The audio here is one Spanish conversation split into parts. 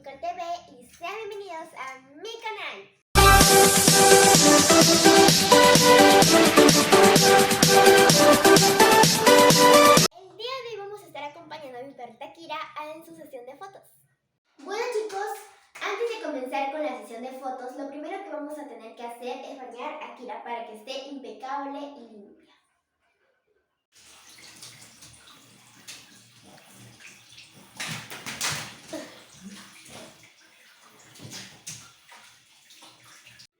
Nicole TV y sean bienvenidos a mi canal. El día de hoy vamos a estar acompañando a mi perrita Kira en su sesión de fotos. Bueno chicos, antes de comenzar con la sesión de fotos, lo primero que vamos a tener que hacer es bañar a Kira para que esté impecable y limpia.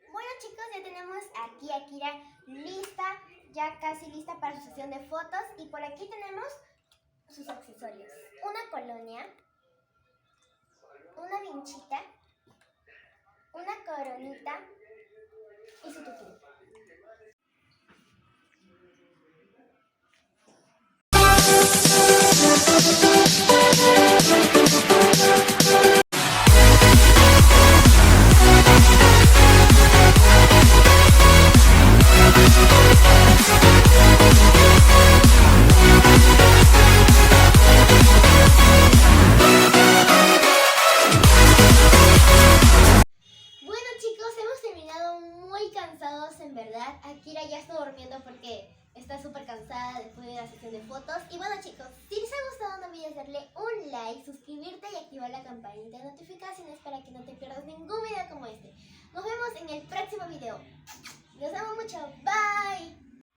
Bueno chicos, ya tenemos aquí a Kira lista, ya casi lista para su sesión de fotos, y por aquí tenemos sus accesorios: una colonia, una vinchita, una coronita y su tutú. Cansados en verdad. Akira ya está durmiendo porque está súper cansada después de la sesión de fotos. Y bueno chicos, si les ha gustado no olvides darle un like, suscribirte y activar la campanita de notificaciones para que no te pierdas ningún video como este. Nos vemos en el próximo video. Los amo mucho. Bye.